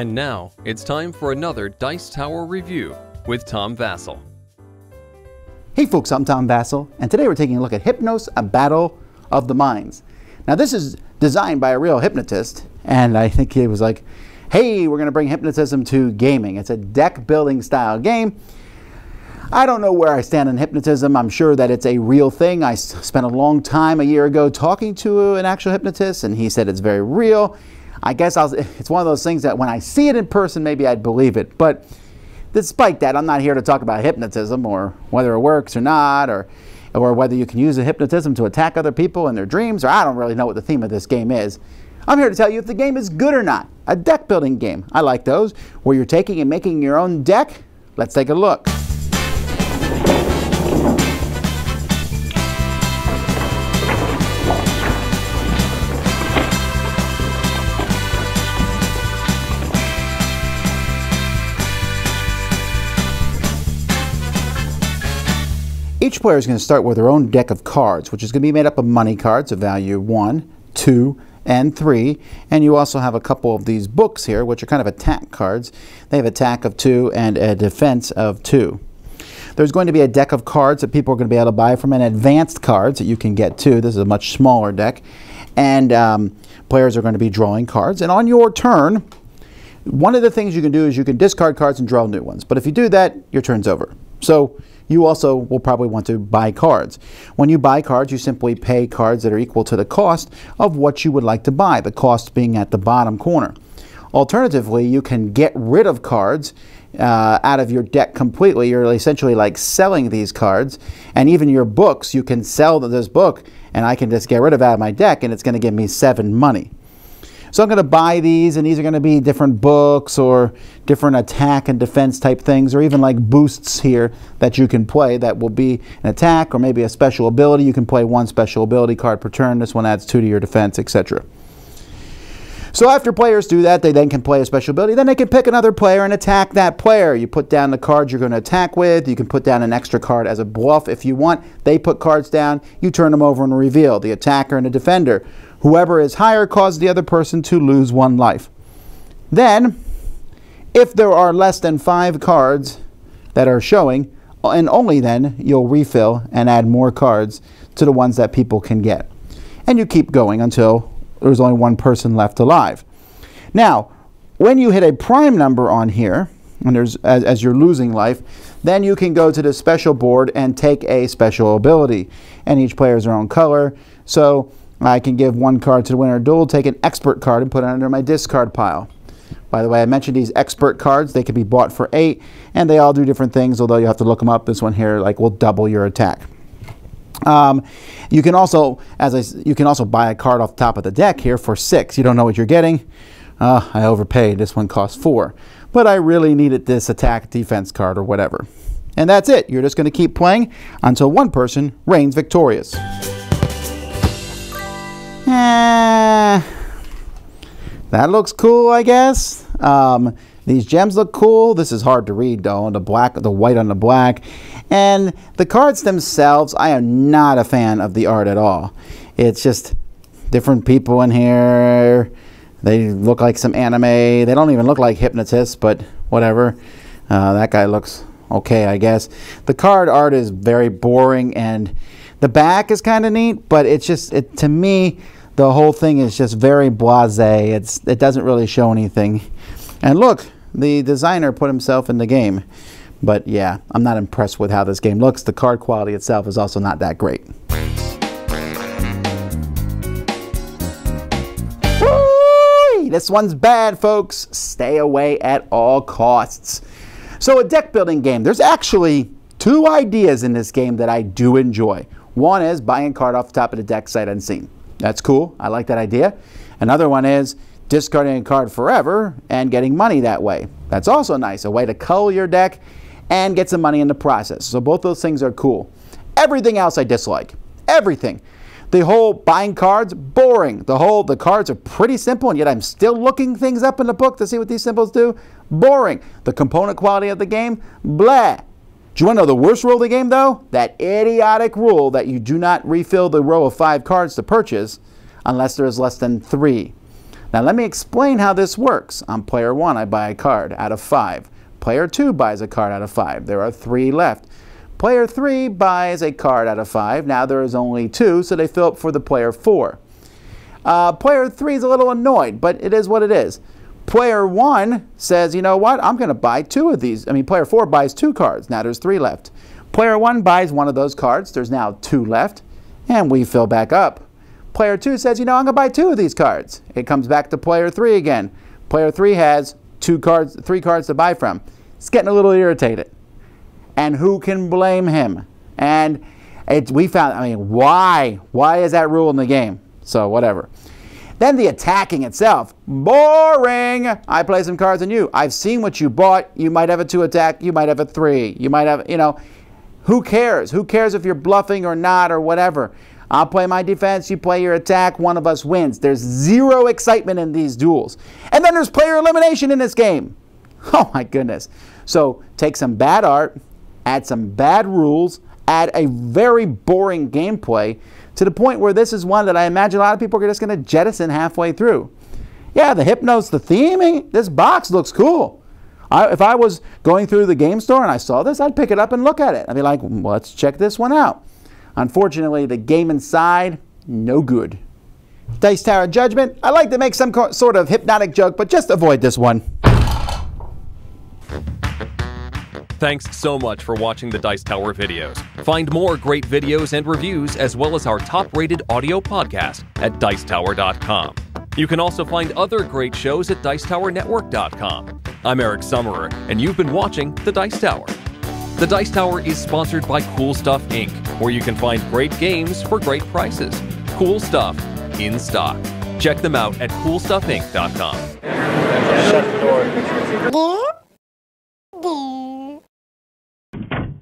And now, it's time for another Dice Tower review with Tom Vasel. Hey folks, I'm Tom Vasel, and today we're taking a look at Hypnose, a Battle of the Minds. Now this is designed by a real hypnotist, and I think he was like, hey, we're going to bring hypnotism to gaming. It's a deck building style game. I don't know where I stand on hypnotism. I'm sure that it's a real thing. I spent a long time a year ago talking to an actual hypnotist, and he said it's very real. I guess it's one of those things that when I see it in person, maybe I'd believe it. But despite that, I'm not here to talk about hypnotism or whether it works or not, or whether you can use a hypnotism to attack other people in their dreams, or I don't really know what the theme of this game is. I'm here to tell you if the game is good or not. A deck building game. I like those, where you're taking and making your own deck. Let's take a look. Each player is going to start with their own deck of cards, which is going to be made up of money cards of value 1, 2, and 3. And you also have a couple of these books here, which are kind of attack cards. They have attack of 2 and a defense of 2. There's going to be a deck of cards that people are going to be able to buy from, and advanced cards that you can get too. This is a much smaller deck. And players are going to be drawing cards. And on your turn, one of the things you can do is you can discard cards and draw new ones. But if you do that, your turn's over. So you also will probably want to buy cards. When you buy cards, you simply pay cards that are equal to the cost of what you would like to buy, the cost being at the bottom corner. Alternatively, you can get rid of cards out of your deck completely. You're essentially like selling these cards, and even your books, you can sell this book and I can just get rid of it out of my deck and it's going to give me 7 money. So I'm going to buy these, and these are going to be different books or different attack and defense type things, or even like boosts here that you can play that will be an attack or maybe a special ability. You can play 1 special ability card per turn. This one adds 2 to your defense, etc. So after players do that, they then can play a special ability. Then they can pick another player and attack that player. You put down the cards you're going to attack with. You can put down an extra card as a bluff if you want. They put cards down. You turn them over and reveal the attacker and the defender. Whoever is higher causes the other person to lose 1 life. Then, if there are less than 5 cards that are showing, and only then, you'll refill and add more cards to the ones that people can get. And you keep going until there's only 1 person left alive. Now, when you hit a prime number on here, and as you're losing life, then you can go to the special board and take a special ability. And each player has their own color. So I can give 1 card to the winner of the duel, take an expert card and put it under my discard pile. By the way, I mentioned these expert cards. They can be bought for 8, and they all do different things, although you have to look them up. This one here will double your attack. You can also buy a card off the top of the deck here for 6. You don't know what you're getting. I overpaid. This one costs 4. But I really needed this attack defense card or whatever. And that's it. You're just going to keep playing until 1 person reigns victorious. That looks cool, I guess. These gems look cool. This is hard to read though, the white on the black. And the cards themselves, I am not a fan of the art at all. It's just different people in here. They look like some anime. They don't even look like hypnotists, but whatever. That guy looks okay, I guess. The card art is very boring, and the back is kind of neat, but it's just, to me, the whole thing is just very blasé. It doesn't really show anything. And look, the designer put himself in the game. But yeah, I'm not impressed with how this game looks. The card quality itself is also not that great. Woo! This one's bad, folks. Stay away at all costs. So a deck building game. There's actually 2 ideas in this game that I do enjoy. One is buying a card off the top of the deck sight unseen. That's cool. I like that idea. Another one is discarding a card forever and getting money that way. That's also nice. A way to cull your deck and get some money in the process. So both those things are cool. Everything else I dislike. Everything. The whole buying cards, boring. The cards are pretty simple, and yet I'm still looking things up in the book to see what these symbols do. Boring. The component quality of the game, blah. Do you want to know the worst rule of the game, though? That idiotic rule that you do not refill the row of 5 cards to purchase unless there is less than 3. Now let me explain how this works. On player 1, I buy a card out of 5. Player 2 buys a card out of 5. There are 3 left. Player 3 buys a card out of 5. Now there is only 2, so they fill up for the player 4. Player 3 is a little annoyed, but it is what it is. Player 1 says, you know what, I'm going to buy 2 of these. Player 4 buys 2 cards. Now there's 3 left. Player 1 buys one of those cards. There's now 2 left, and we fill back up. Player 2 says, you know, I'm going to buy 2 of these cards. It comes back to player 3 again. Player 3 has 3 cards to buy from. It's getting a little irritated. And who can blame him? And we found, why? Why is that rule in the game? So whatever. Then the attacking itself. Boring! I play some cards on you. I've seen what you bought. You might have a 2 attack. You might have a 3. You might have, who cares? Who cares if you're bluffing or not or whatever? I'll play my defense. You play your attack. One of us wins. There's 0 excitement in these duels. And then there's player elimination in this game. Oh my goodness. So take some bad art, add some bad rules, add a very boring gameplay to the point where this is one that I imagine a lot of people are just going to jettison halfway through. Yeah, the Hypnose, the theming, this box looks cool. If I was going through the game store and I saw this, I'd pick it up and look at it. I'd be like, well, let's check this one out. Unfortunately, the game inside, no good. Dice Tower Judgment, I like to make some sort of hypnotic joke, but just avoid this one. Thanks so much for watching the Dice Tower videos. Find more great videos and reviews, as well as our top-rated audio podcast at Dicetower.com. You can also find other great shows at Dicetowernetwork.com. I'm Eric Summerer, and you've been watching The Dice Tower. The Dice Tower is sponsored by Cool Stuff Inc., where you can find great games for great prices. Cool stuff in stock. Check them out at CoolStuffInc.com. Shut the door.